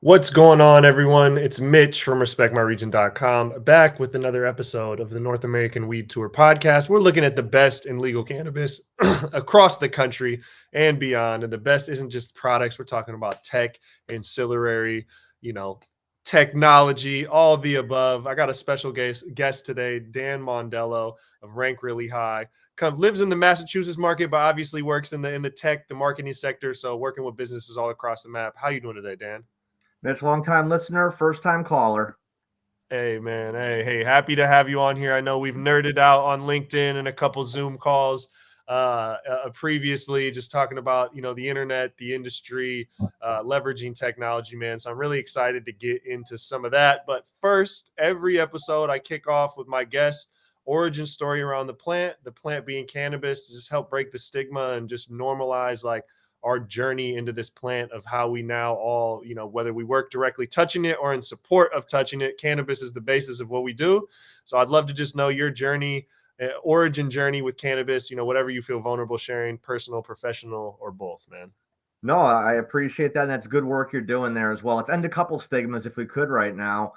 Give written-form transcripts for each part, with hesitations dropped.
What's going on, everyone? It's Mitch from RespectMyRegion.com back with another episode of the North American Weed Tour podcast. We're looking at the best in legal cannabis across the country and beyond. And the best isn't just products, we're talking about tech, ancillary, you know, technology, all of the above. I got a special guest today, Dan Mondello of Rank Really High. Lives in the Massachusetts market, but obviously works in the tech, the marketing sector. So working with businesses all across the map. How you doing today, Dan? Mitch, long-time listener, first-time caller. Hey man, hey, happy to have you on here. I know we've nerded out on LinkedIn and a couple Zoom calls previously, just talking about the internet, the industry, leveraging technology, man. So I'm really excited to get into some of that. But first, every episode I kick off with my guest origin story around the plant being cannabis, to just help break the stigma and just normalize like our journey into this plant of how we now all, whether we work directly touching it or in support of touching it, cannabis is the basis of what we do. So I'd love to just know your journey, origin journey with cannabis, whatever you feel vulnerable sharing, personal, professional, or both, man. No, I appreciate that. And that's good work you're doing there as well. Let's end a couple stigmas if we could right now.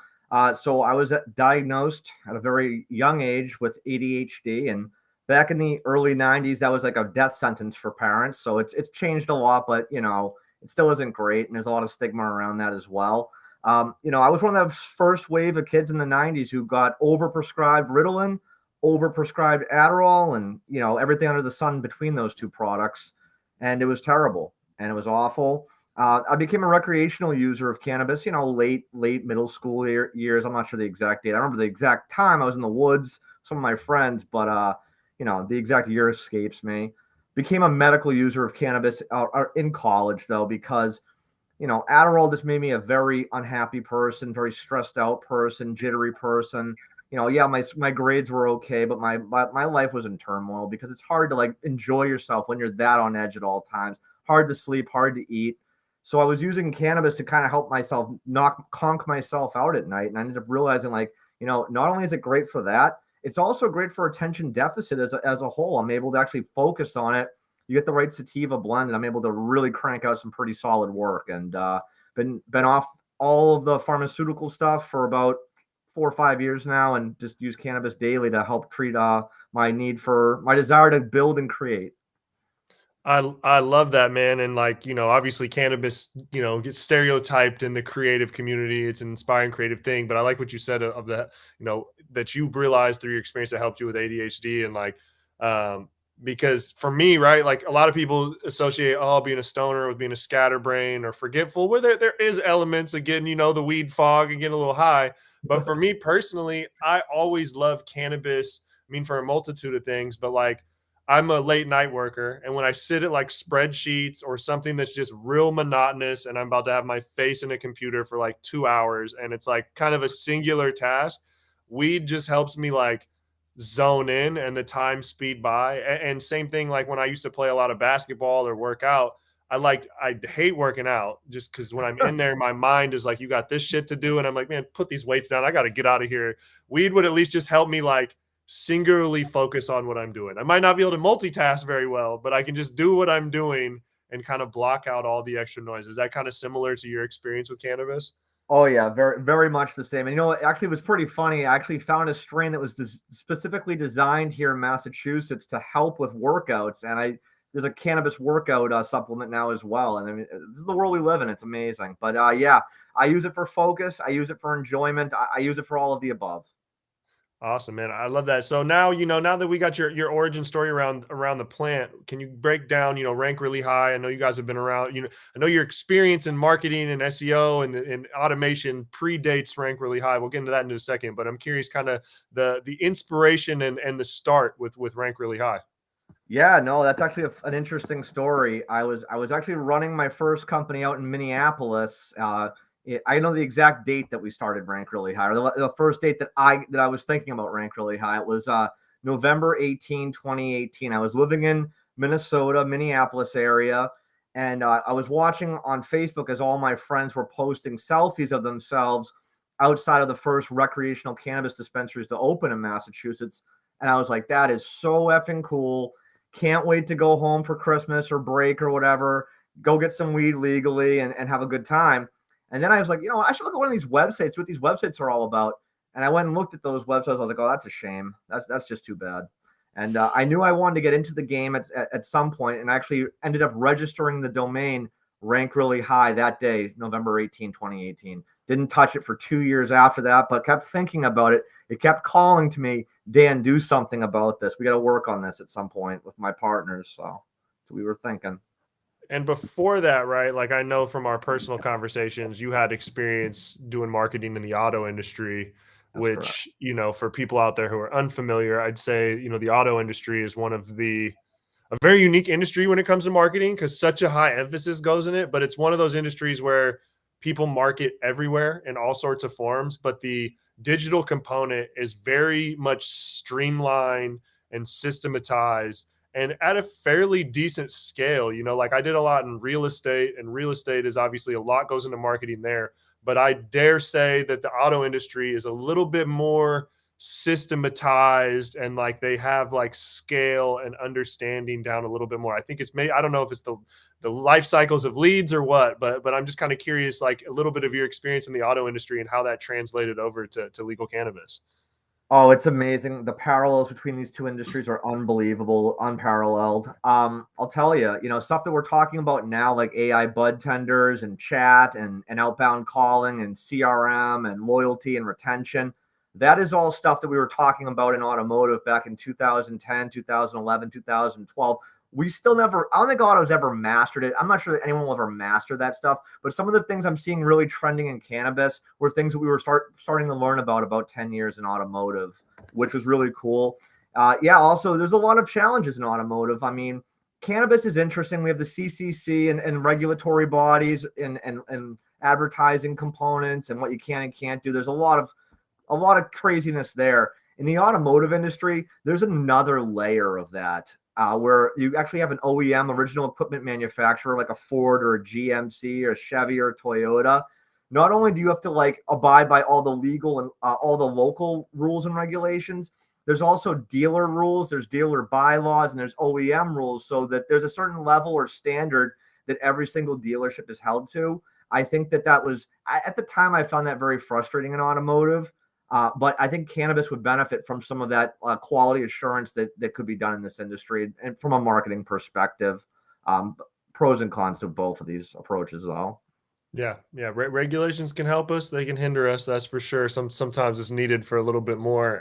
So I was diagnosed at a very young age with ADHD, and back in the early 90s, that was like a death sentence for parents. So it's changed a lot, but it still isn't great. And there's a lot of stigma around that as well. I was one of the first wave of kids in the 90s who got overprescribed Ritalin, overprescribed Adderall, and everything under the sun between those two products. And it was terrible and it was awful. I became a recreational user of cannabis, late middle school years. I'm not sure the exact date. I remember the exact time. I was in the woods, some of my friends, but the exact year escapes me. Became a medical user of cannabis in college, though, because Adderall just made me a very unhappy person, very stressed out person, jittery person. Yeah, my grades were okay, but my life was in turmoil because it's hard to like enjoy yourself when you're that on edge at all times. Hard to sleep, hard to eat. So I was using cannabis to kind of help myself conk myself out at night. And I ended up realizing not only is it great for that, it's also great for attention deficit as a whole. I'm able to actually focus on it. You get the right sativa blend, and I'm able to really crank out some pretty solid work. And been off all of the pharmaceutical stuff for about 4 or 5 years now, and just use cannabis daily to help treat my desire to build and create. I love that, man. And obviously cannabis, gets stereotyped in the creative community. It's an inspiring creative thing. But I like what you said of that, that you've realized through your experience that helped you with ADHD. And because for me, right, like a lot of people associate being a stoner with being a scatterbrain or forgetful, where there is elements of getting, the weed fog and getting a little high. But for me personally, I always love cannabis. I mean, for a multitude of things, but I'm a late night worker, and when I sit at like spreadsheets or something that's just real monotonous and I'm about to have my face in a computer for like 2 hours and it's like kind of a singular task, weed just helps me like zone in and the time speed by. And same thing, like when I used to play a lot of basketball or work out, I hate working out just because when I'm in there, my mind is like, you got this shit to do. And I'm like, man, put these weights down. I got to get out of here. Weed would at least just help me like singularly focus on what I'm doing. I might not be able to multitask very well, but I can just do what I'm doing and kind of block out all the extra noise. Is that kind of similar to your experience with cannabis? Oh yeah, very very much the same. And actually, it was pretty funny. I actually found a strain that was specifically designed here in Massachusetts to help with workouts, and there's a cannabis workout supplement now as well. And I mean, this is the world we live in. It's amazing. But yeah, I use it for focus. I use it for enjoyment. I use it for all of the above. Awesome, man. I love that. So now, now that we got your origin story around the plant, can you break down, Rank Really High? I know you guys have been around, I know your experience in marketing and SEO and automation predates Rank Really High. We'll get into that in a second, but I'm curious kind of the inspiration and the start with Rank Really High. Yeah, no, that's actually an interesting story. I was actually running my first company out in Minneapolis. I know the exact date that we started Rank Really High, or the first date that I was thinking about Rank Really High. It was November 18, 2018. I was living in Minnesota, Minneapolis area, and I was watching on Facebook as all my friends were posting selfies of themselves outside of the first recreational cannabis dispensaries to open in Massachusetts. And I was like, that is so effing cool. Can't wait to go home for Christmas or break or whatever, go get some weed legally and have a good time. And then I was like, I should look at one of these websites, what these websites are all about. And I went and looked at those websites. I was like, oh, that's a shame. That's just too bad. And I knew I wanted to get into the game at some point, and I actually ended up registering the domain Rank Really High that day, November 18, 2018. Didn't touch it for 2 years after that, but kept thinking about it. It kept calling to me, Dan, do something about this. We got to work on this at some point with my partners. So we were thinking. And before that, right, like I know from our personal conversations, you had experience doing marketing in the auto industry, That's correct. which, for people out there who are unfamiliar, I'd say, the auto industry is a very unique industry when it comes to marketing because such a high emphasis goes in it. But it's one of those industries where people market everywhere in all sorts of forms, but the digital component is very much streamlined and systematized and at a fairly decent scale. Like I did a lot in real estate, and real estate is obviously a lot goes into marketing there. But I dare say that the auto industry is a little bit more systematized, and like they have like scale and understanding down a little bit more. I think I don't know if it's the life cycles of leads or what, but I'm just kind of curious, like a little bit of your experience in the auto industry and how that translated over to legal cannabis. Oh, it's amazing. The parallels between these two industries are unbelievable, unparalleled. I'll tell you, stuff that we're talking about now, like AI bud tenders and chat and outbound calling and CRM and loyalty and retention. That is all stuff that we were talking about in automotive back in 2010, 2011, 2012. We still never, I don't think auto's ever mastered it. I'm not sure that anyone will ever master that stuff, but some of the things I'm seeing really trending in cannabis were things that we were starting to learn about 10 years in automotive, which was really cool. Also, there's a lot of challenges in automotive. I mean, cannabis is interesting. We have the CCC and regulatory bodies and advertising components and what you can and can't do. There's a lot of craziness there. In the automotive industry, there's another layer of that. Where you actually have an OEM, original equipment manufacturer, like a Ford or a GMC or a Chevy or a Toyota. Not only do you have to like abide by all the legal and all the local rules and regulations, there's also dealer rules, there's dealer bylaws, and there's OEM rules, so that there's a certain level or standard that every single dealership is held to. I think that was, at the time, I found that very frustrating in automotive. But I think cannabis would benefit from some of that quality assurance that could be done in this industry. And from a marketing perspective, pros and cons to both of these approaches, though. Yeah. Regulations can help us; they can hinder us. That's for sure. Sometimes it's needed for a little bit more.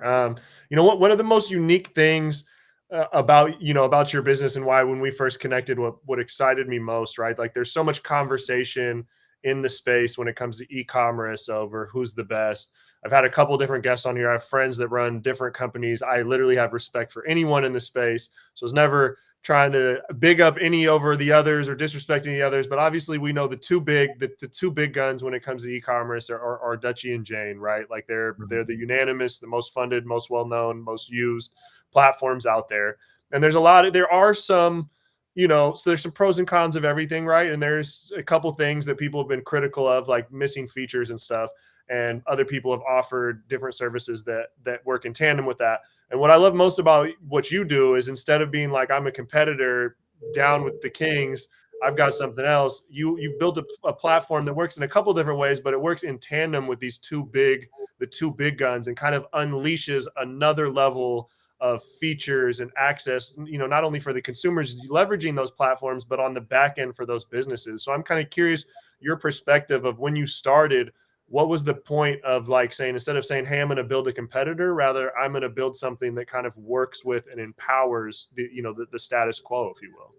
One of the most unique things about your business, and why when we first connected, what excited me most, right? Like there's so much conversation in the space when it comes to e-commerce over who's the best. I've had a couple different guests on here. I have friends that run different companies. I literally have respect for anyone in the space. So it's never trying to big up any over the others or disrespect any others. But obviously we know the two big guns when it comes to e-commerce are Dutchie and Jane, right? Like they're the unanimous, the most funded, most well-known, most used platforms out there. And there are some, so there's some pros and cons of everything, right? And there's a couple things that people have been critical of, like missing features and stuff. And other people have offered different services that work in tandem with that. And what I love most about what you do is, instead of being like, I'm a competitor down with the kings, I've got something else. You built a platform that works in a couple different ways, but it works in tandem with the two big guns, and kind of unleashes another level of features and access, not only for the consumers leveraging those platforms, but on the back end for those businesses. So I'm kind of curious your perspective of when you started. What was the point of like saying, instead of saying, hey, I'm going to build a competitor, rather I'm going to build something that kind of works with and empowers the status quo, if you will?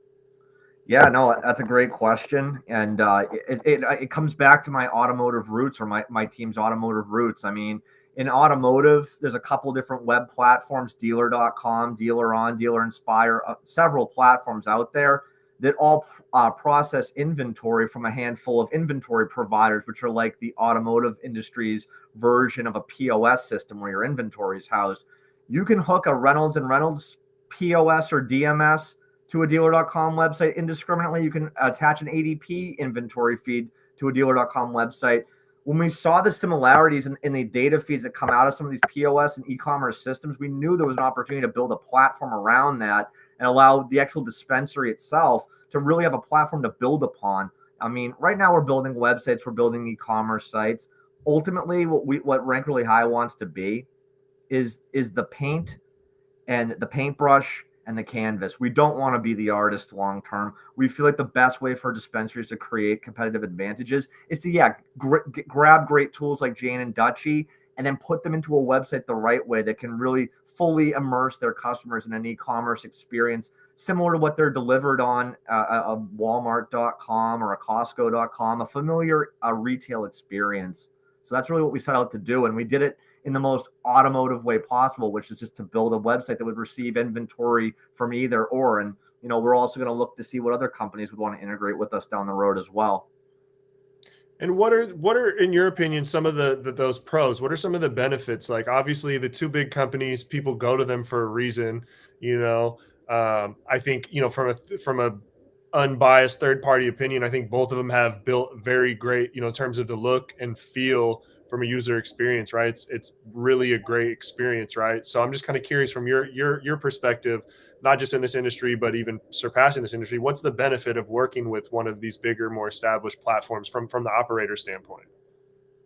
Yeah, no, that's a great question. And it comes back to my automotive roots, or my team's automotive roots. I mean, in automotive, there's a couple different web platforms, dealer.com, Dealer On, Dealer Inspire, several platforms out there that all process inventory from a handful of inventory providers, which are like the automotive industry's version of a POS system where your inventory is housed. You can hook a Reynolds and Reynolds POS or DMS to a dealer.com website indiscriminately. You can attach an ADP inventory feed to a dealer.com website. When we saw the similarities in the data feeds that come out of some of these POS and e-commerce systems, we knew there was an opportunity to build a platform around that and allow the actual dispensary itself to really have a platform to build upon. I mean, right now we're building websites, we're building e-commerce sites. Ultimately, what Rank Really High wants to be is the paint and the paintbrush and the canvas. We don't want to be the artist long term. We feel like the best way for dispensaries to create competitive advantages is to grab great tools like Jane and Dutchie and then put them into a website the right way that can really fully immerse their customers in an e-commerce experience similar to what they're delivered on a Walmart.com or a Costco.com, a familiar retail experience. So that's really what we set out to do, and we did it in the most automotive way possible, which is just to build a website that would receive inventory from either or. And, we're also going to look to see what other companies would want to integrate with us down the road as well. And what are in your opinion some of those pros? What are some of the benefits? Like obviously the two big companies, people go to them for a reason. You know, I think from a unbiased third party opinion, I think both of them have built very great, in terms of the look and feel from a user experience, right? It's really a great experience, right? So I'm just kind of curious from your perspective, not just in this industry, but even surpassing this industry, what's the benefit of working with one of these bigger, more established platforms from the operator standpoint?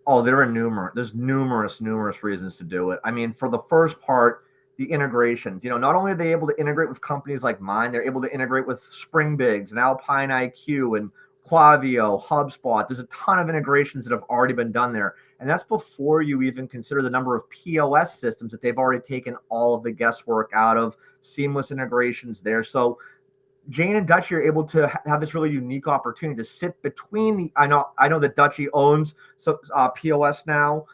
Oh, there's numerous reasons to do it. I mean, for the first part, the integrations. Not only are they able to integrate with companies like mine, they're able to integrate with Spring Bigs and Alpine IQ and Klaviyo, HubSpot. There's a ton of integrations that have already been done there. And that's before you even consider the number of POS systems that they've already taken all of the guesswork out of, seamless integrations there. So Jane and Dutchie are able to have this really unique opportunity to sit between the. I know that Dutchie owns POS now,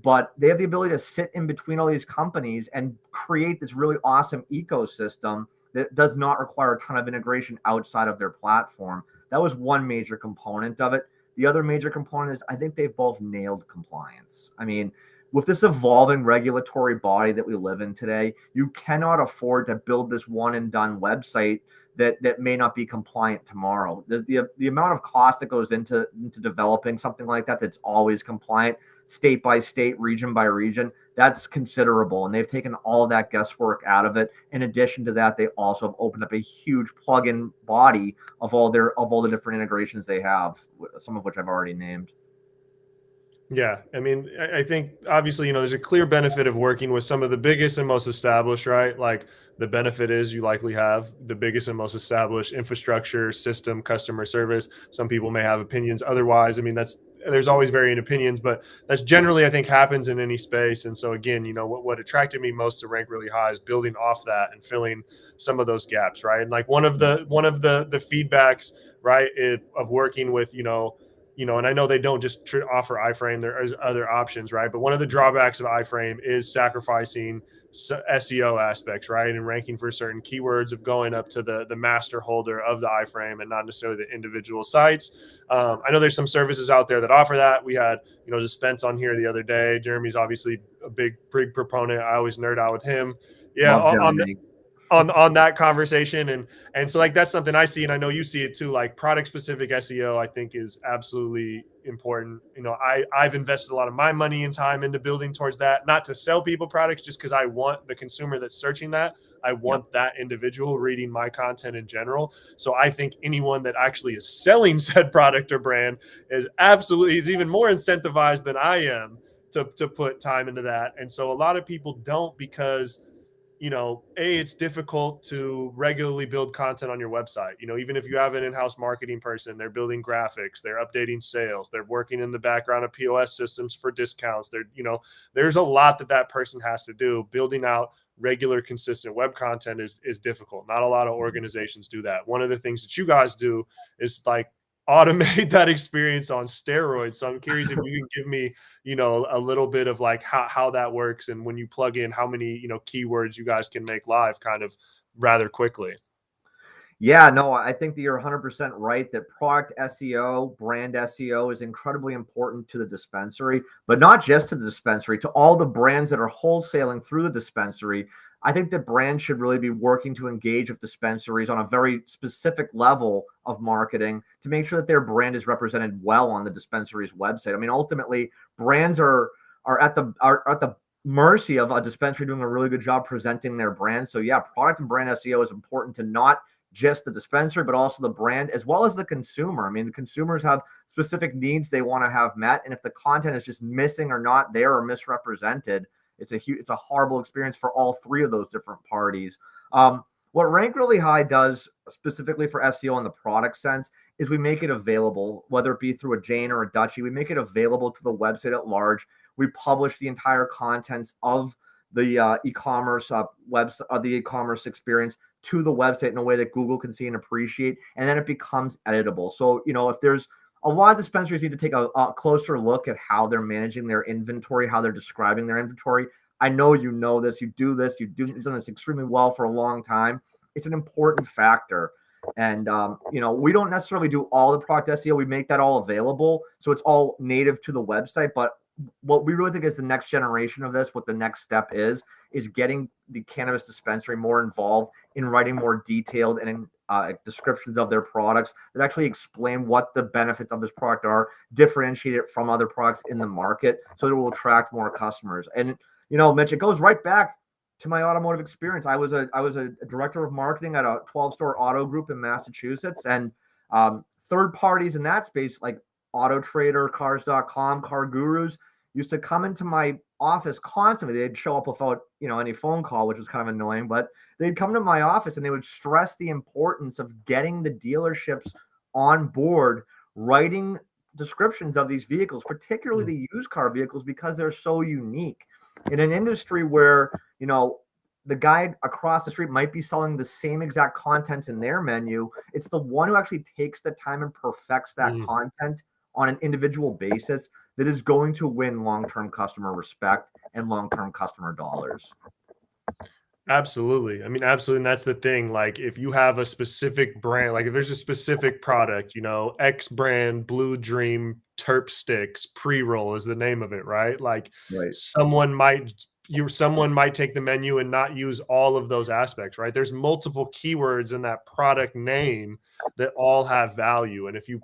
but they have the ability to sit in between all these companies and create this really awesome ecosystem that does not require a ton of integration outside of their platform. That was one major component of it. The other major component is I think they've both nailed compliance. I mean, with this evolving regulatory body that we live in today, you cannot afford to build this one and done website that may not be compliant tomorrow. The amount of cost that goes into developing something like that that's always compliant, state by state, region by region, that's considerable. And they've taken all of that guesswork out of it. In addition to that, they also have opened up a huge plugin body of all the different integrations they have, some of which I've already named. Yeah, I mean, I think obviously, there's a clear benefit of working with some of the biggest and most established, right? Like the benefit is you likely have the biggest and most established infrastructure, system, customer service. Some people may have opinions otherwise. I mean, there's always varying opinions, but that's generally I think happens in any space. And so again, what attracted me most to Rank Really High is building off that and filling some of those gaps, right? And like one of the feedbacks, right, of working with and I know they don't just offer iframe. There is other options, right? But one of the drawbacks of iframe is sacrificing SEO aspects, right? And ranking for certain keywords of going up to the master holder of the iframe and not necessarily the individual sites. I know there's some services out there that offer that. We had, Dispense on here the other day. Jeremy's obviously a big proponent. I always nerd out with him. Yeah, Love on Jeremy. on that conversation, and so like that's something I see, and I know you see it too. Like product specific SEO I think is absolutely important. I've invested a lot of my money and time into building towards that, not to sell people products, just because I want the consumer that's searching that, I Yep. want that individual reading my content in general. So I think anyone that actually is selling said product or brand is even more incentivized than I am to put time into that. And so a lot of people don't, because it's difficult to regularly build content on your website. Even if you have an in-house marketing person, they're building graphics, they're updating sales, they're working in the background of POS systems for discounts. There's a lot that person has to do. Building out regular, consistent web content is difficult. Not a lot of organizations do that. One of the things that you guys do is like automate that experience on steroids. So I'm curious if you can give me a little bit of like how that works, and when you plug in how many keywords you guys can make live kind of rather quickly. Yeah, no, I think that you're 100% right that product SEO, brand SEO is incredibly important to the dispensary, but not just to the dispensary, to all the brands that are wholesaling through the dispensary. I think that brands should really be working to engage with dispensaries on a very specific level of marketing to make sure that their brand is represented well on the dispensary's website. I mean, ultimately, brands are at the mercy of a dispensary doing a really good job presenting their brand. So yeah, product and brand SEO is important to not just the dispensary, but also the brand as well as the consumer. I mean, the consumers have specific needs they want to have met, and if the content is just missing or not there or misrepresented, it's a horrible experience for all three of those different parties. What Rank Really High does specifically for SEO in the product sense is we make it available, whether it be through a Jane or a Dutchie, we make it available to the website at large. We publish the entire contents of the e-commerce website, the e-commerce experience to the website in a way that Google can see and appreciate, and then it becomes editable. So, if there's a lot of dispensaries need to take a closer look at how they're managing their inventory, how they're describing their inventory. I know you know this, you've done this extremely well for a long time. It's an important factor. And, we don't necessarily do all the product SEO. We make that all available. So it's all native to the website. But what we really think is the next generation of this, what the next step is getting the cannabis dispensary more involved in writing more detailed and descriptions of their products that actually explain what the benefits of this product are, differentiate it from other products in the market so that it will attract more customers. And, Mitch, it goes right back to my automotive experience. I was a director of marketing at a 12-store auto group in Massachusetts, and third parties in that space like Auto Trader, Cars.com, Car Gurus used to come into my office constantly. They'd show up without, any phone call, which was kind of annoying, but they'd come to my office and they would stress the importance of getting the dealerships on board, writing descriptions of these vehicles, particularly the used car vehicles, because they're so unique in an industry where, the guy across the street might be selling the same exact contents in their menu. It's the one who actually takes the time and perfects that content on an individual basis that is going to win long-term customer respect and long-term customer dollars. Absolutely. I mean, absolutely. And that's the thing. Like, if you have a specific brand, like if there's a specific product, X brand, Blue Dream, Terp Sticks, pre-roll is the name of it, right? Like, Right. someone might take the menu and not use all of those aspects, right? There's multiple keywords in that product name that all have value. And if you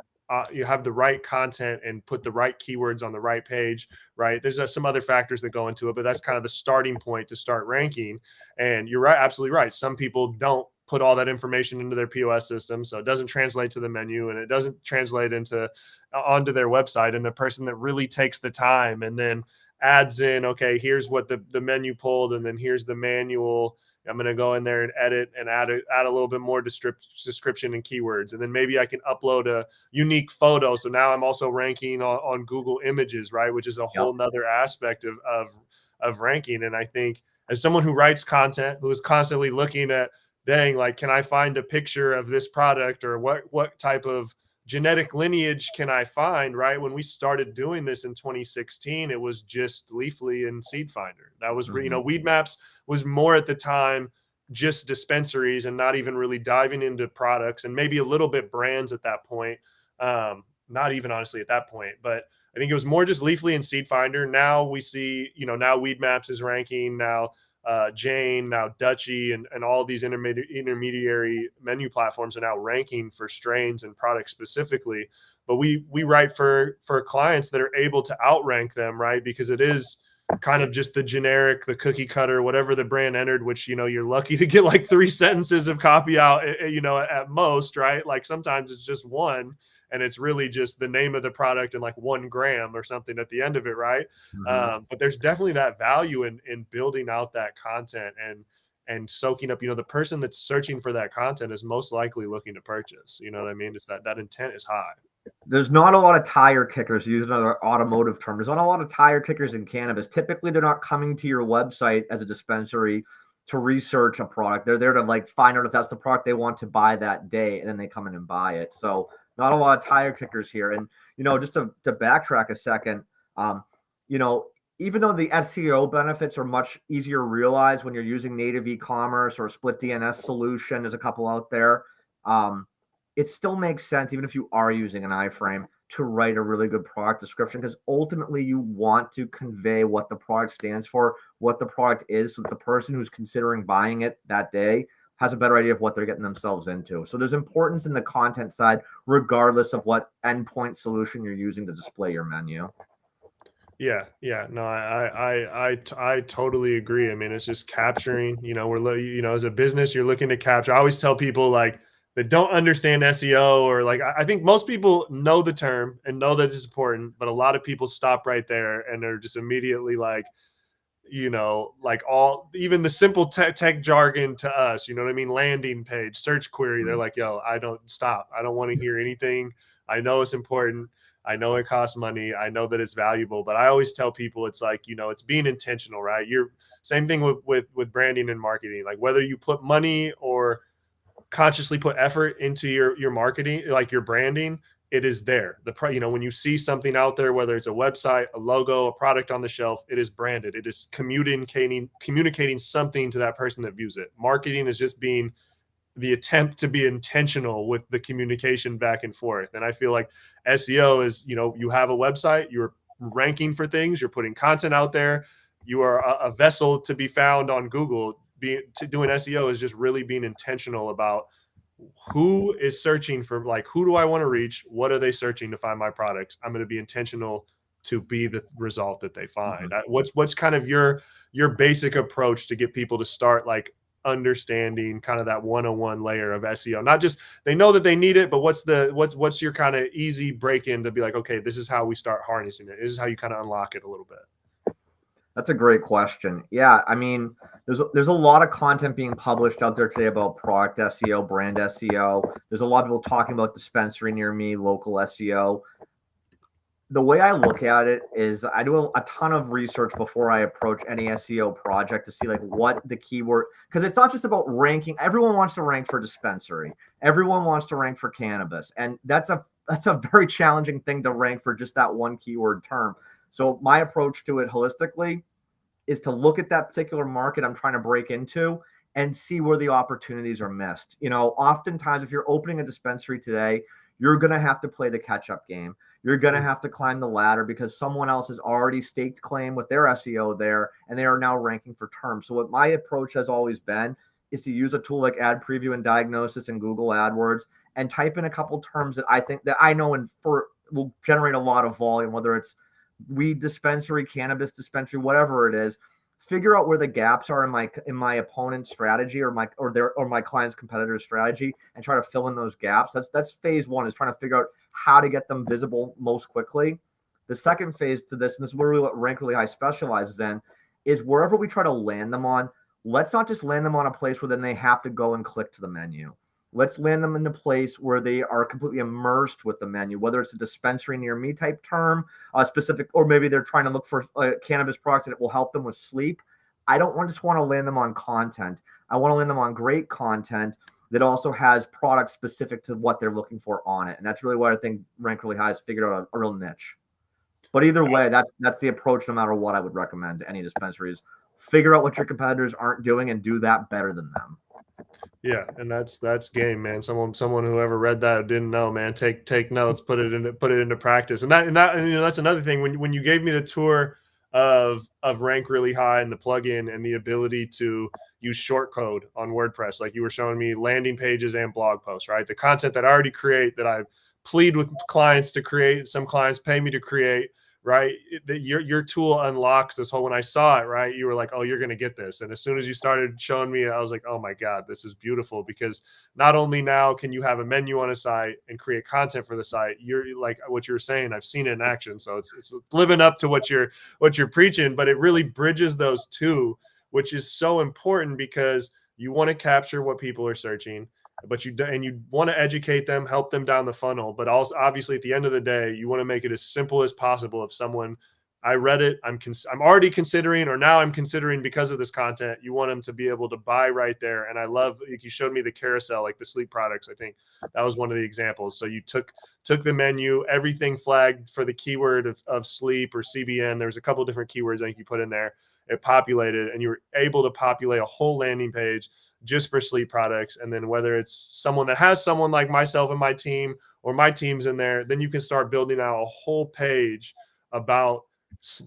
have the right content and put the right keywords on the right page, right? There's some other factors that go into it, but that's kind of the starting point to start ranking. And you're right, absolutely right. Some people don't put all that information into their POS system, so it doesn't translate to the menu and it doesn't translate onto their website. And the person that really takes the time and then adds in, okay, here's what the menu pulled, and then here's the manual. I'm going to go in there and edit and add a little bit more description and keywords. And then maybe I can upload a unique photo. So now I'm also ranking on Google Images, right? Which is a whole nother aspect of ranking. And I think as someone who writes content, who is constantly looking at, dang, like, can I find a picture of this product, or what type of genetic lineage can I find, right? When we started doing this in 2016, it was just Leafly and Seed Finder. That was, Weed Maps was more at the time just dispensaries and not even really diving into products, and maybe a little bit brands at that point. Not even honestly at that point, but I think it was more just Leafly and Seed Finder. Now we see, now Weed Maps is ranking, now Jane, now Dutchie, and all these intermediary menu platforms are now ranking for strains and products specifically. But we write for clients that are able to outrank them, right? Because it is kind of just the generic, the cookie cutter, whatever the brand entered, which, you're lucky to get like 3 sentences of copy out, at most, right? Like sometimes it's just one, and it's really just the name of the product and like 1 gram or something at the end of it, right? But there's definitely that value in building out that content and soaking up, the person that's searching for that content is most likely looking to purchase. You know what I mean? It's that intent is high. There's not a lot of tire kickers, use another automotive term. There's not a lot of tire kickers in cannabis. Typically, they're not coming to your website as a dispensary to research a product. They're there to like find out if that's the product they want to buy that day, and then they come in and buy it. So not a lot of tire kickers here. And, just to backtrack a second, even though the SEO benefits are much easier to realize when you're using native e-commerce or a split DNS solution, there's a couple out there. It still makes sense, even if you are using an iframe, to write a really good product description, because ultimately you want to convey what the product stands for, what the product is, so that the person who's considering buying it that day has a better idea of what they're getting themselves into. So there's importance in the content side, regardless of what endpoint solution you're using to display your menu. Yeah. No, I totally agree. I mean, it's just capturing, as a business, you're looking to capture. I always tell people, like, that don't understand SEO, or like, I think most people know the term and know that it's important, but a lot of people stop right there and they're just immediately like, like all, even the simple tech jargon to us, you know what I mean? Landing page, search query. They're like, yo, I don't stop. I don't want to hear anything. I know it's important. I know it costs money. I know that it's valuable, but I always tell people it's like, it's being intentional, right? You're same thing with branding and marketing. Like whether you put money or consciously put effort into your marketing, like your branding, it is there. When you see something out there, whether it's a website, a logo, a product on the shelf, it is branded. It is communicating something to that person that views it. Marketing is just being the attempt to be intentional with the communication back and forth. And I feel like SEO is, you have a website, you're ranking for things, you're putting content out there, you are a vessel to be found on Google. Doing SEO is just really being intentional about who is searching for, like, who do I want to reach? What are they searching to find my products? I'm going to be intentional to be the result that they find. Mhm. What's kind of your basic approach to get people to start like understanding kind of that 101 layer of SEO? Not just they know that they need it, but what's your kind of easy break in to be like, okay, this is how we start harnessing it. This is how you kind of unlock it a little bit. That's a great question. Yeah, I mean, there's a lot of content being published out there today about product SEO, brand SEO. There's a lot of people talking about dispensary near me, local SEO. The way I look at it is I do a ton of research before I approach any SEO project to see like what the keyword, because it's not just about ranking. Everyone wants to rank for dispensary. Everyone wants to rank for cannabis. And that's a very challenging thing to rank for just that one keyword term. So my approach to it holistically is to look at that particular market I'm trying to break into and see where the opportunities are missed. Oftentimes if you're opening a dispensary today, you're going to have to play the catch-up game. You're going to have to climb the ladder because someone else has already staked claim with their SEO there, and they are now ranking for terms. So what my approach has always been is to use a tool like Ad Preview and Diagnosis and Google AdWords and type in a couple terms that I think that I know and for will generate a lot of volume, whether it's weed dispensary, cannabis dispensary, whatever it is. Figure out where the gaps are in my opponent's strategy or my client's competitor's strategy and try to fill in those gaps. That's phase one, is trying to figure out how to get them visible most quickly. The second phase to this, and this is where what Rank Really High specializes in, is wherever we try to land them on, let's not just land them on a place where then they have to go and click to the menu. Let's land them in a place where they are completely immersed with the menu, whether it's a dispensary near me type term, specific, or maybe they're trying to look for cannabis products that will help them with sleep. I don't just want to land them on content. I want to land them on great content that also has products specific to what they're looking for on it. And that's really what I think Rank Really High has figured out a real niche. But either way, that's the approach no matter what I would recommend to any dispensaries. Figure out what your competitors aren't doing and do that better than them. Yeah, and that's game, man. Someone whoever read that didn't know, man. Take notes, put it into practice. And that's another thing. When you gave me the tour of Rank Really High and the plugin and the ability to use short code on WordPress, like you were showing me landing pages and blog posts, right? The content that I already create, that I plead with clients to create, some clients pay me to create, right? Your tool unlocks this whole, when I saw it, right, you were like, oh, you're going to get this. And as soon as you started showing me, I was like, oh my God, this is beautiful, because not only now can you have a menu on a site and create content for the site, you're like what you're saying, I've seen it in action. So it's living up to what you're preaching, but it really bridges those two, which is so important, because you want to capture what people are searching, but you want to educate them, help them down the funnel. But also, obviously, at the end of the day, you want to make it as simple as possible. If someone, I read it, I'm already considering, or now I'm considering because of this content, you want them to be able to buy right there. And I love, like, you showed me the carousel, like the sleep products. I think that was one of the examples. So you took the menu, everything flagged for the keyword of sleep or CBN. There's a couple of different keywords I think you put in there. It populated, and you were able to populate a whole landing page just for sleep products. And then whether it's someone that has someone like myself and my team, or my team's in there, then you can start building out a whole page about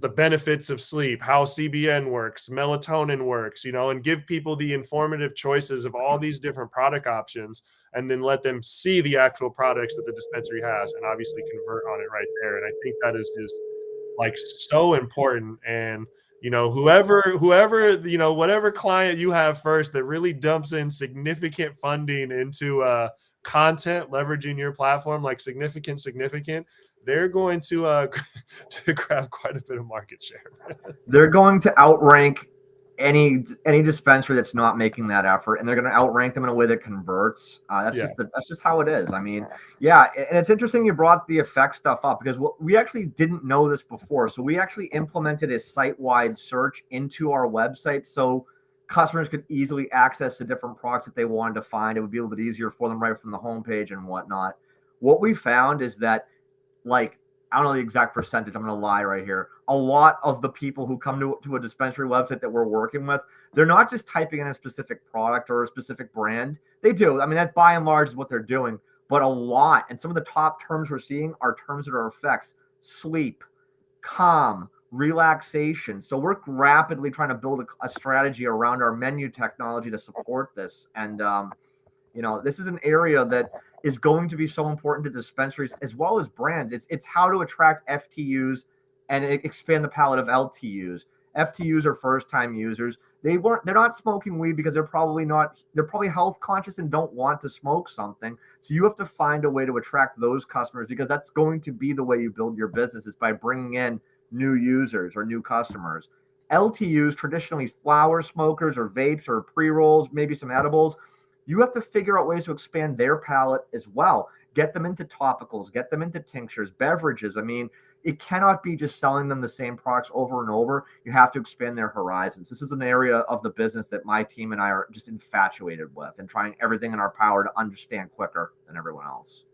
the benefits of sleep, how CBN works, melatonin works, and give people the informative choices of all these different product options, and then let them see the actual products that the dispensary has, and obviously convert on it right there. And I think that is just like so important. And whoever whatever client you have first that really dumps in significant funding into content leveraging your platform, like significant, they're going to to grab quite a bit of market share. They're going to outrank any dispensary that's not making that effort, and they're going to outrank them in a way that converts. That's Yeah. just how it is. I mean, yeah, and it's interesting you brought the effect stuff up because we actually didn't know this before. So we actually implemented a site-wide search into our website so customers could easily access the different products that they wanted to find. It would be a little bit easier for them right from the homepage and whatnot. What we found is that, like, I don't know the exact percentage. I'm going to lie right here. A lot of the people who come to a dispensary website that we're working with, they're not just typing in a specific product or a specific brand. They do. I mean, that by and large is what they're doing. But a lot, and some of the top terms we're seeing are terms that are effects: sleep, calm, relaxation. So we're rapidly trying to build a strategy around our menu technology to support this. And this is an area that is going to be so important to dispensaries as well as brands. It's how to attract FTUs and expand the palette of LTUs. FTUs are first time users. They're not smoking weed because they're probably health conscious and don't want to smoke something. So you have to find a way to attract those customers, because that's going to be the way you build your business, is by bringing in new users or new customers. LTUs, traditionally flower smokers or vapes or pre-rolls, maybe some edibles. You have to figure out ways to expand their palate as well. Get them into topicals, get them into tinctures, beverages. I mean, it cannot be just selling them the same products over and over. You have to expand their horizons. This is an area of the business that my team and I are just infatuated with, and trying everything in our power to understand quicker than everyone else.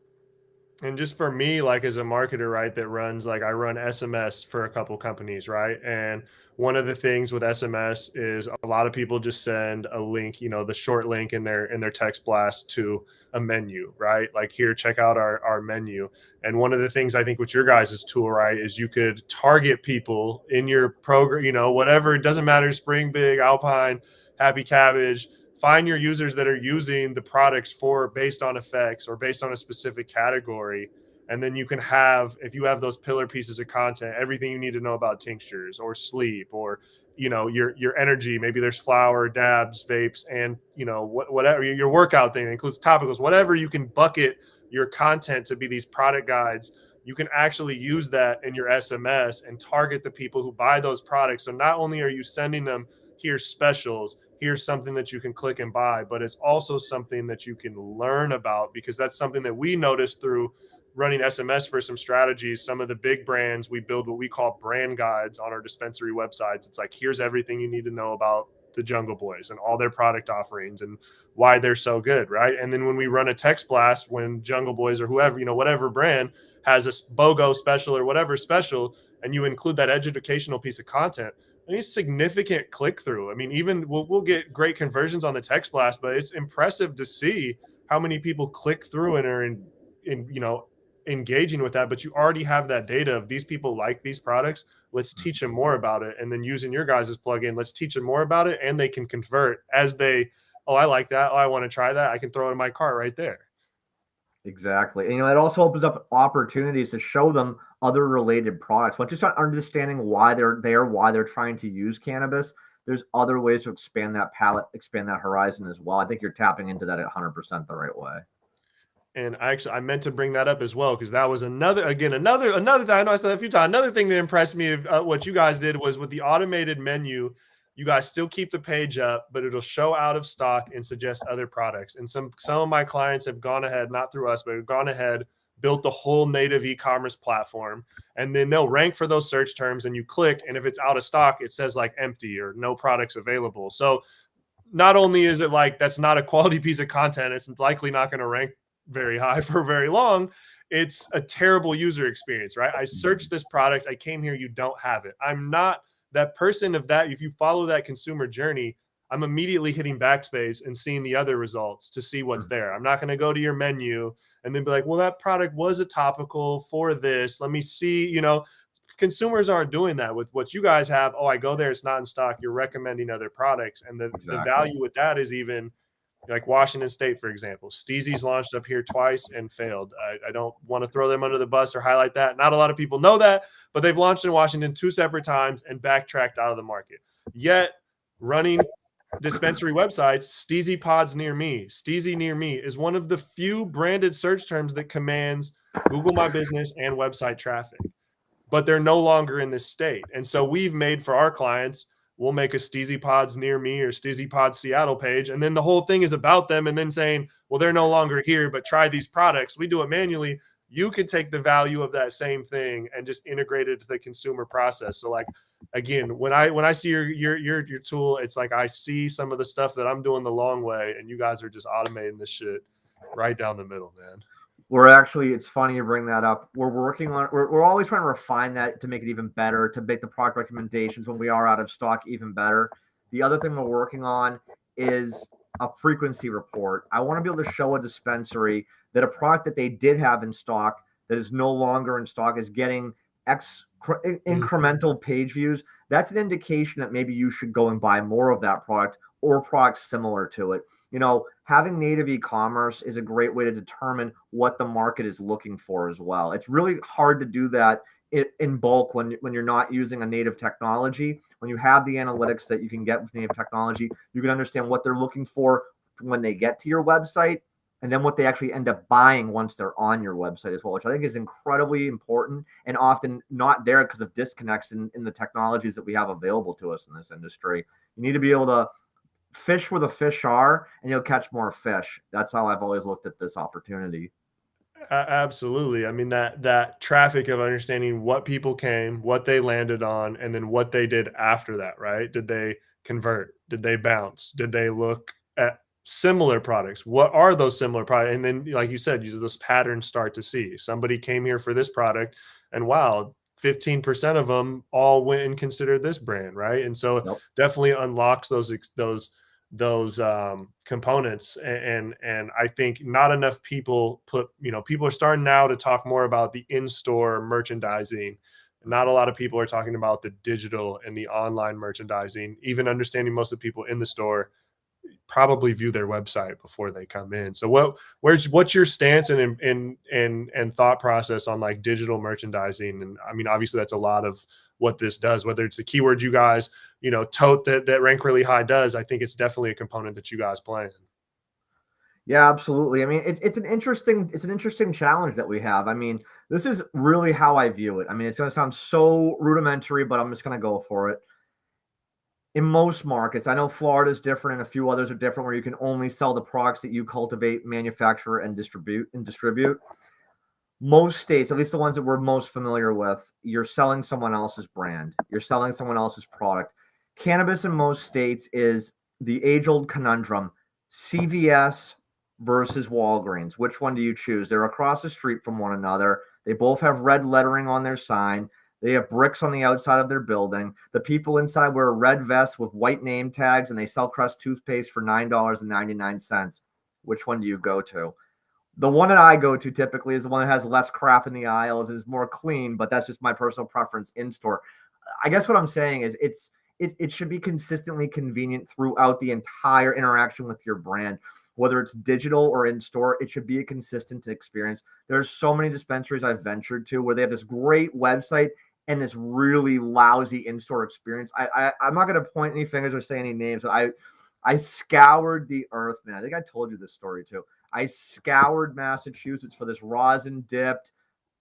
And just for me, like as a marketer, right, that runs, like I run SMS for a couple companies, right? And one of the things with SMS is a lot of people just send a link, the short link in their text blast to a menu, right? Like, here, check out our menu. And one of the things I think with your guys' tool, right, is you could target people in your program, whatever, it doesn't matter, Spring Big, Alpine, Happy Cabbage. Find your users that are using the products based on effects or based on a specific category. And then you can have, if you have those pillar pieces of content, everything you need to know about tinctures or sleep or, your energy. Maybe there's flower, dabs, vapes, and, whatever your workout thing includes topicals, whatever. You can bucket your content to be these product guides. You can actually use that in your SMS and target the people who buy those products. So not only are you sending them, here's specials, here's something that you can click and buy, but it's also something that you can learn about, because that's something that we noticed through running SMS for some strategies. Some of the big brands, we build what we call brand guides on our dispensary websites. It's like, here's everything you need to know about the Jungle Boys and all their product offerings and why they're so good, right? And then when we run a text blast, when Jungle Boys or whoever, whatever brand has a BOGO special or whatever special, and you include that educational piece of content, any significant click through. I mean, even we'll get great conversions on the text blast, but it's impressive to see how many people click through and are engaging with that. But you already have that data of these people like these products. Let's teach them more about it. And then using your guys' plugin, let's teach them more about it, and they can convert as they, oh, I like that. Oh, I want to try that. I can throw it in my cart right there. Exactly. And it also opens up opportunities to show them other related products. Once you start understanding why they're there, why they're trying to use cannabis, there's other ways to expand that palette, expand that horizon as well. I think you're tapping into that at 100% the right way. And I meant to bring that up as well, because that was another thing. I know I said that a few times. Another thing that impressed me of what you guys did was with the automated menu. You guys still keep the page up, but it'll show out of stock and suggest other products. And some of my clients have gone ahead, not through us, but have gone ahead, built the whole native e-commerce platform, and then they'll rank for those search terms. And you click, and if it's out of stock, it says like empty or no products available. So not only is it like that's not a quality piece of content, it's likely not going to rank very high for very long. It's a terrible user experience, right? I searched this product, I came here, you don't have it. I'm not that person of that. If you follow that consumer journey, I'm immediately hitting backspace and seeing the other results to see what's there. I'm not going to go to your menu and then be like, well, that product was a topical for this. Let me see, consumers aren't doing that with what you guys have. Oh, I go there, it's not in stock. You're recommending other products. And the value with that is even like Washington State, for example. Steezy's launched up here twice and failed. I don't want to throw them under the bus or highlight that. Not a lot of people know that, but they've launched in Washington 2 separate times and backtracked out of the market. Yet running dispensary websites, Steezy Pods near me, Steezy near me is one of the few branded search terms that commands Google My Business and website traffic, but they're no longer in this state. And so we've made for our clients, we'll make a Steezy Pods near me or Steezy Pods Seattle page. And then the whole thing is about them and then saying, well, they're no longer here, but try these products. We do it manually. You could take the value of that same thing and just integrate it to the consumer process. So like, again, when I see your tool, it's like I see some of the stuff that I'm doing the long way, and you guys are just automating this shit right down the middle, man. We're actually, it's funny you bring that up. We're working on, we're always trying to refine that to make it even better, to make the product recommendations when we are out of stock even better. The other thing we're working on is a frequency report. I want to be able to show a dispensary that a product that they did have in stock that is no longer in stock is getting incremental page views. That's an indication that maybe you should go and buy more of that product or products similar to it. You know, having native e-commerce is a great way to determine what the market is looking for as well. It's really hard to do that in bulk when you're not using a native technology. When you have the analytics that you can get with native technology, you can understand what they're looking for when they get to your website, and then what they actually end up buying once they're on your website as well, which I think is incredibly important and often not there because of disconnects in the technologies that we have available to us in this industry. You need to be able to fish where the fish are, and you'll catch more fish. That's how I've always looked at this opportunity. Absolutely. I mean, that traffic of understanding what people came, what they landed on, and then what they did after that, right? Did they convert? Did they bounce? Did they look at similar products? What are those similar products? And then, like you said, those patterns start to see. Somebody came here for this product, and wow, 15% of them all went and considered this brand, right? And so Yep. definitely unlocks those components, and I think not enough people people are starting now to talk more about the in-store merchandising. Not a lot of people are talking about the digital and the online merchandising, even understanding most of the people in the store probably view their website before they come in. So what's your stance and thought process on like digital merchandising? And I mean, obviously that's a lot of what this does, whether it's the keyword you guys, tote that rank really high does. I think it's definitely a component that you guys play in. Yeah, absolutely. I mean, it's an interesting challenge that we have. I mean, this is really how I view it. I mean, it's going to sound so rudimentary, but I'm just going to go for it. In most markets, I know Florida is different and a few others are different, where you can only sell the products that you cultivate, manufacture, and distribute. Most states, at least the ones that we're most familiar with, you're selling someone else's brand. You're selling someone else's product. Cannabis in most states is the age-old conundrum: CVS versus Walgreens. Which one do you choose? They're across the street from one another. They both have red lettering on their sign. They have bricks on the outside of their building. The people inside wear red vests with white name tags, and they sell Crest toothpaste for $9.99. Which one do you go to? The one that I go to typically is the one that has less crap in the aisles, is more clean, but that's just my personal preference in store. I guess what I'm saying is it should be consistently convenient throughout the entire interaction with your brand. Whether it's digital or in store, it should be a consistent experience. There's so many dispensaries I've ventured to where they have this great website and this really lousy in-store experience. I'm not going to point any fingers or say any names, but I scoured the earth, man. I think I told you this story too. I scoured Massachusetts for this rosin dipped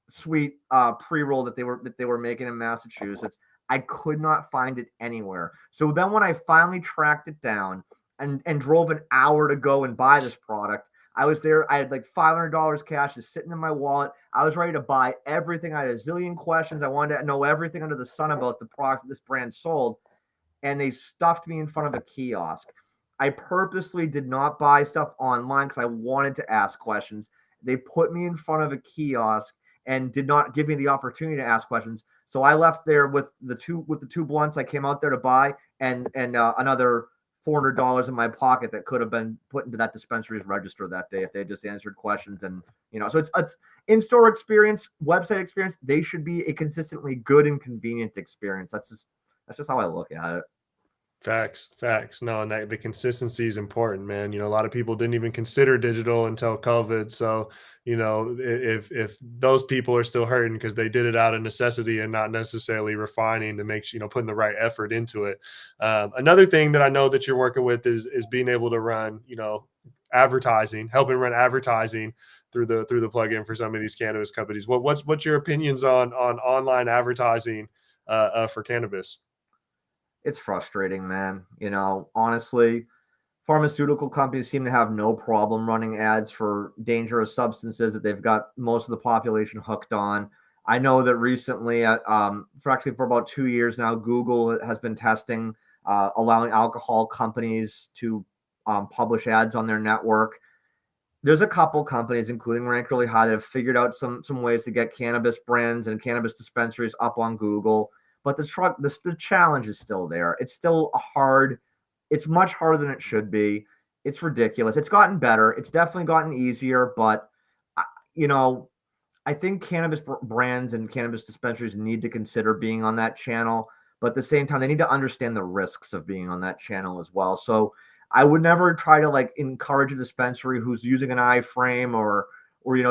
sweet pre-roll that they were making in Massachusetts. I could not find it anywhere. So then when I finally tracked it down and drove an hour to go and buy this product, I was there. I had like $500 cash just sitting in my wallet. I was ready to buy everything. I had a zillion questions. I wanted to know everything under the sun about the products that this brand sold. And they stuffed me in front of a kiosk. I purposely did not buy stuff online because I wanted to ask questions. They put me in front of a kiosk and did not give me the opportunity to ask questions. So I left there with the two blunts I came out there to buy, and another $400 in my pocket that could have been put into that dispensary's register that day if they just answered questions. And so it's in-store experience, website experience. They should be a consistently good and convenient experience. That's just how I look at it. Facts. No, and that the consistency is important, man. A lot of people didn't even consider digital until COVID. So, if those people are still hurting because they did it out of necessity and not necessarily refining to make putting the right effort into it. Another thing that I know that you're working with is being able to run, advertising, helping run advertising through the plugin for some of these cannabis companies. What's your opinions on online advertising for cannabis? It's frustrating, man. Honestly, pharmaceutical companies seem to have no problem running ads for dangerous substances that they've got most of the population hooked on. I know that recently, for about 2 years now, Google has been testing allowing alcohol companies to publish ads on their network. There's a couple companies, including Rank Really High, that have figured out some ways to get cannabis brands and cannabis dispensaries up on Google. But the challenge is still there. It's still hard. It's much harder than it should be. It's ridiculous. It's gotten better. It's definitely gotten easier, but you know, I think cannabis brands and cannabis dispensaries need to consider being on that channel, but at the same time, they need to understand the risks of being on that channel as well. So I would never try to like encourage a dispensary who's using an iframe or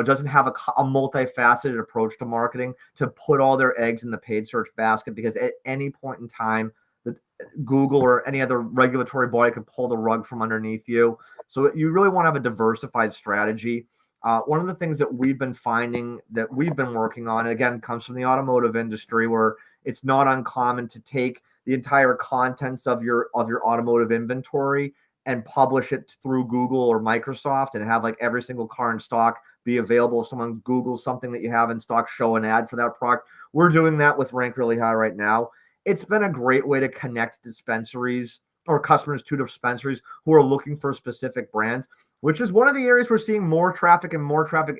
doesn't have a multifaceted approach to marketing to put all their eggs in the paid search basket, because at any point in time, the Google or any other regulatory body could pull the rug from underneath you. So you really want to have a diversified strategy. One of the things that we've been finding that we've been working on, again, comes from the automotive industry, where it's not uncommon to take the entire contents of your automotive inventory and publish it through Google or Microsoft and have like every single car in stock be available. If someone Googles something that you have in stock, show an ad for that product. We're doing that with Rank Really High right now. It's been a great way to connect dispensaries or customers to dispensaries who are looking for specific brands, which is one of the areas we're seeing more traffic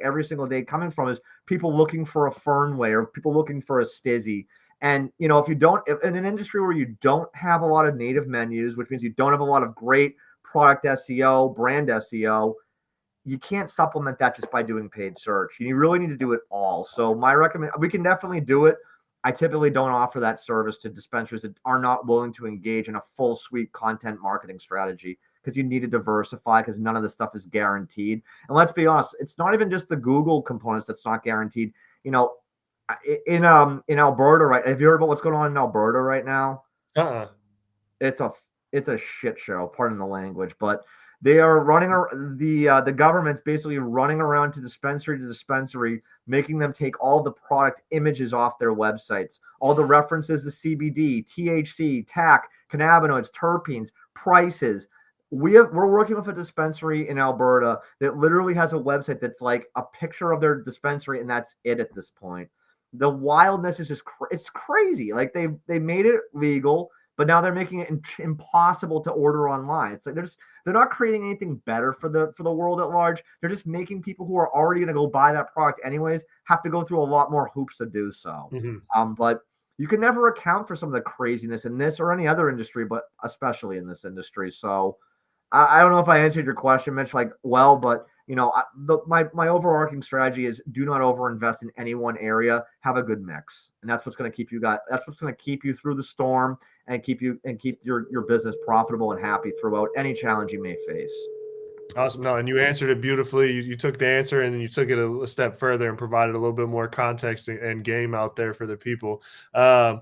every single day coming from, is people looking for a Fernway or people looking for a Stizzy. And, if in an industry where you don't have a lot of native menus, which means you don't have a lot of great product SEO, brand SEO, you can't supplement that just by doing paid search. You really need to do it all. So we can definitely do it. I typically don't offer that service to dispensaries that are not willing to engage in a full suite content marketing strategy, because you need to diversify, because none of this stuff is guaranteed. And let's be honest, it's not even just the Google components that's not guaranteed. In Alberta, right? Have you heard about what's going on in Alberta right now? Uh-uh. It's a shit show, pardon the language, but they are the government's basically running around to dispensary, making them take all the product images off their websites, all the references to CBD, THC, TAC, cannabinoids, terpenes, prices. We're working with a dispensary in Alberta that literally has a website that's like a picture of their dispensary, and that's it at this point. The wildness is just it's crazy. Like they made it legal, but now they're making it impossible to order online. It's like they're not creating anything better for the world at large. They're just making people who are already going to go buy that product anyways have to go through a lot more hoops to do so. But you can never account for some of the craziness in this or any other industry, but especially in this industry. So I don't know if I answered your question, Mitch, but my overarching strategy is do not overinvest in any one area. Have a good mix, and that's what's going to keep you guys. That's what's going to keep you through the storm and keep your business profitable and happy throughout any challenge you may face. Awesome. No, and you answered it beautifully. You took the answer and you took it a step further and provided a little bit more context and game out there for the people. On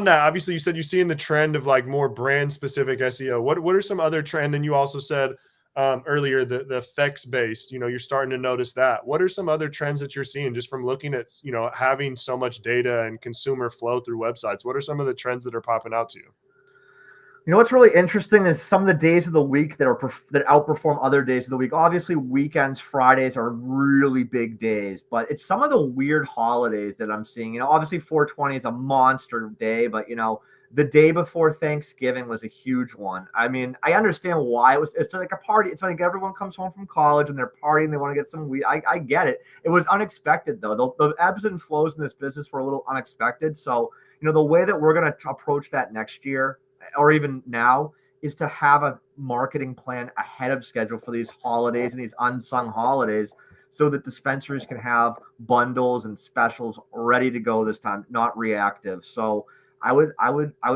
that, obviously, you said you're seeing the trend of like more brand specific SEO. What are some other trend? Then you also said earlier the effects based. You're starting to notice that. What are some other trends that you're seeing just from looking at having so much data and consumer flow through websites? What are some of the trends that are popping out to you? What's really interesting is some of the days of the week that outperform other days of the week. Obviously, weekends, Fridays are really big days, but it's some of the weird holidays that I'm seeing. Obviously 420 is a monster day, but the day before Thanksgiving was a huge one. I mean, I understand why it's like a party. It's like everyone comes home from college and they're partying. They want to get some weed. I get it. It was unexpected though. The ebbs and flows in this business were a little unexpected. So, the way that we're going to approach that next year, or even now, is to have a marketing plan ahead of schedule for these holidays and these unsung holidays, so that dispensaries can have bundles and specials ready to go this time, not reactive. So I would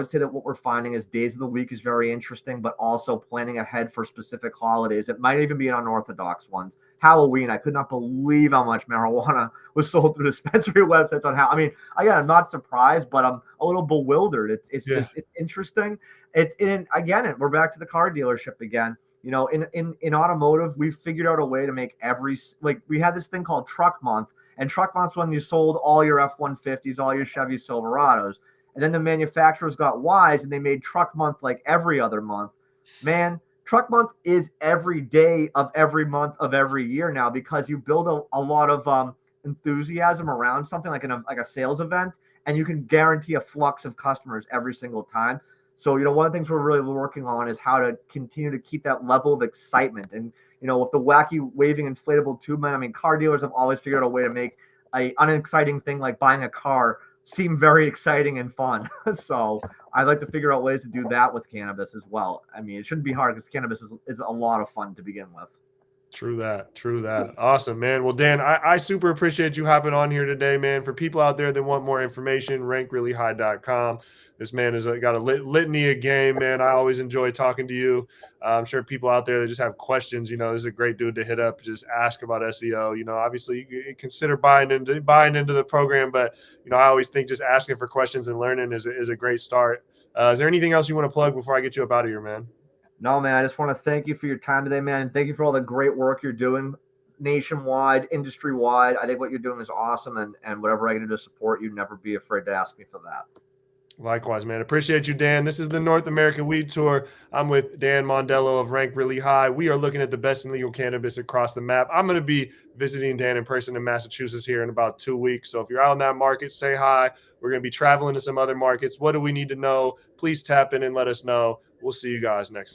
say that what we're finding is days of the week is very interesting, but also planning ahead for specific holidays. It might even be unorthodox ones. Halloween, I could not believe how much marijuana was sold through dispensary websites on how. I mean, again, I'm not surprised, but I'm a little bewildered. Yeah. It's interesting. It's in again. We're back to the car dealership again. You know, in automotive, we've figured out a way to make like we had this thing called Truck Month, and Truck Month's when you sold all your F-150s, all your Chevy Silverados. And then the manufacturers got wise and they made Truck Month like every other month. Man, Truck Month is every day of every month of every year now, because you build a lot of enthusiasm around something like like a sales event, and you can guarantee a flux of customers every single time. So, you know, one of the things we're really working on is how to continue to keep that level of excitement. And, you know, with the wacky waving inflatable tube man, I mean, car dealers have always figured out a way to make a unexciting thing like buying a car seem very exciting and fun. So I'd like to figure out ways to do that with cannabis as well. I mean, it shouldn't be hard because cannabis is a lot of fun to begin with. True that. True that. Awesome, man. Well, Dan, I super appreciate you hopping on here today, man. For people out there that want more information, rankreallyhigh.com. This man has got a litany of game, man. I always enjoy talking to you. I'm sure people out there that just have questions, you know, this is a great dude to hit up, just ask about SEO. You know, obviously you consider buying into the program, but you know, I always think just asking for questions and learning is a great start. Is there anything else you want to plug before I get you up out of here, man? No, man, I just want to thank you for your time today, man. And thank you for all the great work you're doing nationwide, industry wide. I think what you're doing is awesome. And whatever I can do to support you, never be afraid to ask me for that. Likewise, man. Appreciate you, Dan. This is the North American Weed Tour. I'm with Dan Mondello of Rank Really High. We are looking at the best in legal cannabis across the map. I'm going to be visiting Dan in person in Massachusetts here in about 2 weeks. So if you're out in that market, say hi. We're going to be traveling to some other markets. What do we need to know? Please tap in and let us know. We'll see you guys next time.